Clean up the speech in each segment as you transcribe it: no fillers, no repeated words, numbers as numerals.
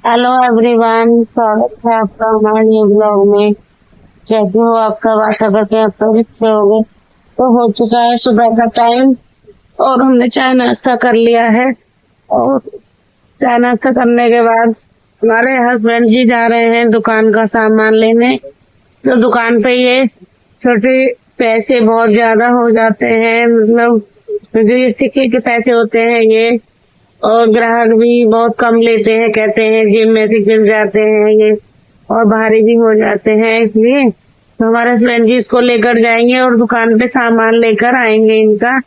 Hello everyone, स्वागत है आपका हमारे न्यू ब्लॉग में। कैसे हो आप सब? आशा करते हैं आप सब अच्छे होंगे। तो हो चुका है सुबह का टाइम और हमने चाय नाश्ता कर लिया है। और चाय नाश्ता करने के बाद हमारे हस्बैंड जी जा रहे हैं दुकान का सामान लेने। तो दुकान पे ये छोटे पैसे बहुत ज्यादा हो जाते हैं, मतलब जो ये सिक्के के पैसे होते हैं ये, और ग्राहक भी बहुत कम लेते हैं, कहते हैं जिम में से गिर जाते हैं ये और भारी भी हो जाते हैं। इसलिए तो हमारे हस्बैंड जी इसको लेकर जाएंगे और दुकान पे सामान लेकर आएंगे इनका।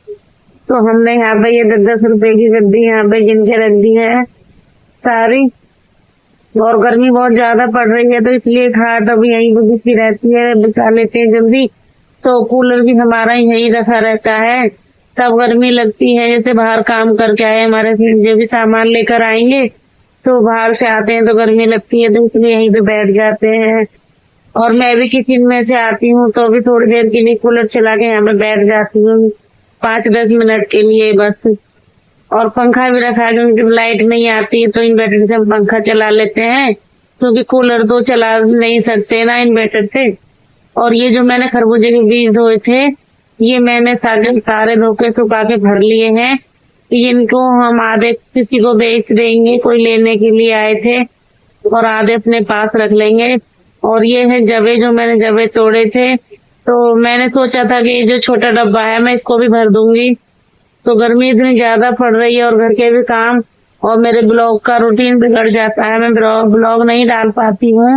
तो हमने यहाँ पे ये 10-10 रुपए की गद्दी यहाँ पे गिन के रख दी है सारी। और गर्मी बहुत ज्यादा पड़ रही है तो इसलिए खाट अभी यहीं पे बिछी रहती है, बिछा लेते हैं जल्दी। तो कूलर भी हमारा यहीं रखा रहता है। तब गर्मी लगती है, जैसे बाहर काम करके आए हमारे जो भी सामान लेकर आएंगे तो बाहर से आते हैं तो गर्मी लगती है, तो इसलिए यहीं पे बैठ जाते हैं। और मैं भी किचन में से आती हूँ तो अभी थोड़ी देर के लिए कूलर चला के यहाँ पे बैठ जाती हूँ, 5-10 मिनट के लिए बस। और पंखा भी रखा है क्योंकि जब लाइट नहीं आती है तो इन्वर्टर से हम पंखा चला लेते हैं, क्योंकि कूलर तो चला नहीं सकते ना इन्वर्टर से। और ये जो मैंने खरबूजे के बीज धोए थे, ये मैंने सारे धो के सुखा के भर लिए हैं। इनको हम आधे किसी को बेच देंगे, कोई लेने के लिए आए थे, और आधे अपने पास रख लेंगे। और ये है जवे, जो मैंने जवे तोड़े थे, तो मैंने सोचा था कि ये जो छोटा डब्बा है मैं इसको भी भर दूंगी। तो गर्मी इतनी ज्यादा पड़ रही है और घर के भी काम और मेरे ब्लॉग का रूटीन बिगड़ जाता है, मैं ब्लॉग नहीं डाल पाती हूँ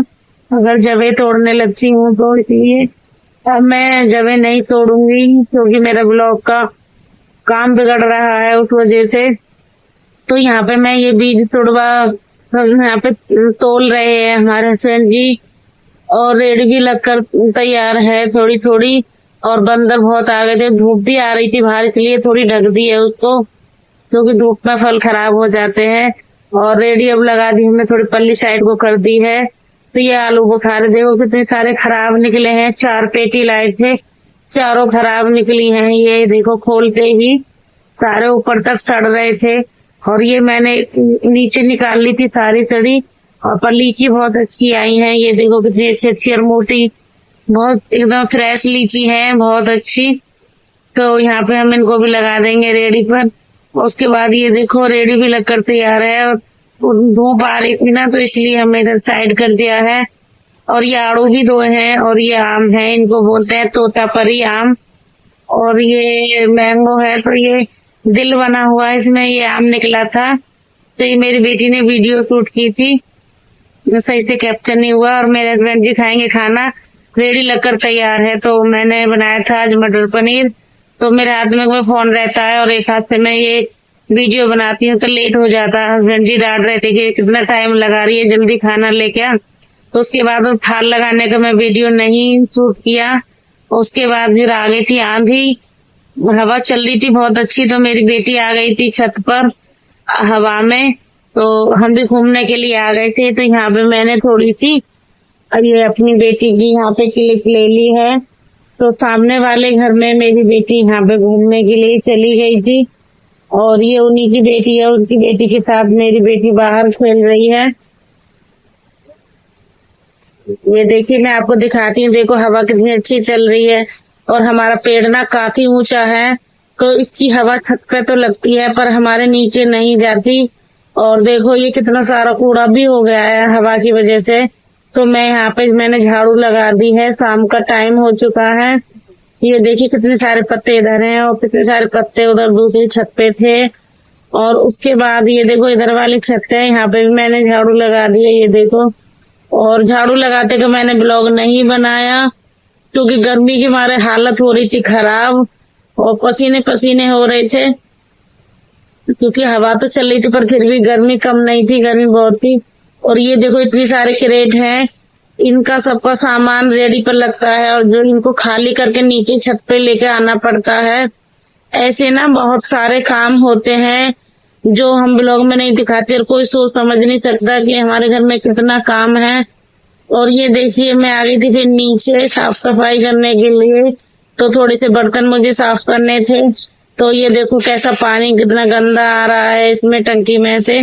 अगर जवे तोड़ने लगती हूँ तो। इसलिए अब मैं जवे नहीं तोड़ूंगी क्योंकि मेरा ब्लॉग का काम बिगड़ रहा है उस वजह से। तो यहाँ पे मैं ये बीज तोड़वा यहाँ पे तोल रहे हैं हमारे हस्बैंड जी, और रेडी भी लगकर तैयार है थोड़ी थोड़ी। और बंदर बहुत आ गए थे, धूप भी आ रही थी बाहर, इसलिए थोड़ी ढक दी है उसको, क्योंकि धूप में फल खराब हो जाते हैं। और रेडी अब लगा दी हमने, थोड़ी पल्ली साइड को कर दी है। तो ये आलू बुखारे देखो कितने सारे खराब निकले हैं, 4 पेटी लाए थे, चारों खराब निकली हैं। ये देखो खोलते ही सारे ऊपर तक सड़ रहे थे। और ये मैंने नीचे निकाल ली थी सारी सड़ी। और पर लीची बहुत अच्छी आई है, ये देखो कितनी अच्छी अच्छी और मोटी, बहुत एकदम फ्रेश लीची है, बहुत अच्छी। तो यहाँ पे हम इनको भी लगा देंगे रेडी पर। उसके बाद ये देखो रेडी भी लगकर तैयार है, और धूप आ रही थी ना तो इसलिए हमने इधर साइड कर दिया है। और ये आड़ू भी 2 हैं, और ये आम है, इनको बोलते हैं तोतापरी आम। और ये मैंगो है, तो ये दिल बना हुआ है इसमें, ये आम निकला था। तो ये मेरी बेटी ने वीडियो शूट की थी, सही से कैप्चर नहीं हुआ। और मेरे हस्बैंड जी खाएंगे खाना, रेडी लगकर तैयार है। तो मैंने बनाया था आज मटर पनीर। तो मेरे हाथ में फोन रहता है और एक हाथ से मैं ये वीडियो बनाती हूँ तो लेट हो जाता है। हस्बैंड जी डांट रहे थे कि कितना टाइम लगा रही है, जल्दी खाना लेके आ। तो उसके बाद वो थाल लगाने का मैं वीडियो नहीं शूट किया। उसके बाद फिर आ गई थी आंधी, हवा चल रही थी बहुत अच्छी, तो मेरी बेटी आ गई थी छत पर हवा में। तो हम भी घूमने के लिए आ गए थे। तो यहाँ पे मैंने थोड़ी सी अब ये अपनी बेटी की यहाँ पे क्लिप ले ली है। तो सामने वाले घर में मेरी बेटी यहाँ पे घूमने के लिए चली गई थी, और ये उन्हीं की बेटी है, उनकी बेटी के साथ मेरी बेटी बाहर खेल रही है। ये देखिए मैं आपको दिखाती हूँ, देखो हवा कितनी अच्छी चल रही है। और हमारा पेड़ ना काफी ऊंचा है, तो इसकी हवा छत पे तो लगती है पर हमारे नीचे नहीं जाती। और देखो ये कितना सारा कूड़ा भी हो गया है हवा की वजह से। तो मैं यहाँ पे मैंने झाड़ू लगा दी है, शाम का टाइम हो चुका है। ये देखिए कितने सारे पत्ते इधर हैं और कितने सारे पत्ते उधर दूसरी छत पे थे। और उसके बाद ये देखो इधर वाली छत है, यहाँ पे भी मैंने झाड़ू लगा दिया, ये देखो। और झाड़ू लगाते का मैंने ब्लॉग नहीं बनाया क्योंकि गर्मी के मारे हालत हो रही थी खराब और पसीने पसीने हो रहे थे, क्योंकि हवा तो चल रही थी पर फिर भी गर्मी कम नहीं थी, गर्मी बहुत थी। और ये देखो इतनी सारे क्रेट हैं, इनका सबका सामान रेडी पर लगता है और जो इनको खाली करके नीचे छत पे लेके आना पड़ता है। ऐसे ना बहुत सारे काम होते हैं जो हम ब्लॉग में नहीं दिखाते और कोई सोच समझ नहीं सकता कि हमारे घर में कितना काम है। और ये देखिए मैं आ गई थी फिर नीचे साफ सफाई करने के लिए, तो थोड़े से बर्तन मुझे साफ करने थे। तो ये देखो कैसा पानी कितना गंदा आ रहा है इसमें टंकी में से।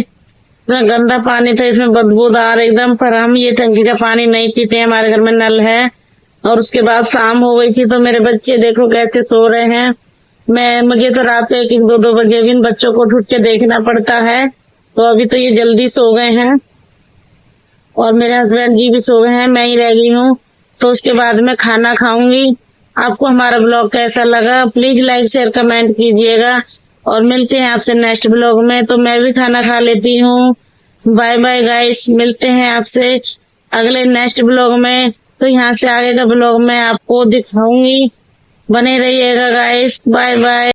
इतना गंदा पानी था, इसमें बदबूदार एकदम। पर हम ये टंकी का पानी नहीं पीते, हमारे घर में नल है। और उसके बाद शाम हो गई थी तो मेरे बच्चे देखो कैसे सो रहे हैं। मुझे तो रात को 1-1, 2-2 बजे भी इन बच्चों को उठ के देखना पड़ता है। तो अभी तो ये जल्दी सो गए हैं और मेरे हस्बैंड जी भी सो गए हैं, मैं ही रह गई हूँ। तो उसके बाद में खाना खाऊंगी। आपको हमारा ब्लॉग कैसा लगा प्लीज लाइक शेयर कमेंट कीजिएगा और मिलते हैं आपसे नेक्स्ट ब्लॉग में। तो मैं भी खाना खा लेती हूँ। बाय बाय गाइस, मिलते हैं आपसे अगले नेक्स्ट ब्लॉग में। तो यहाँ से आगे का ब्लॉग मैं आपको दिखाऊंगी, बने रहिएगा गाइस। Bye bye.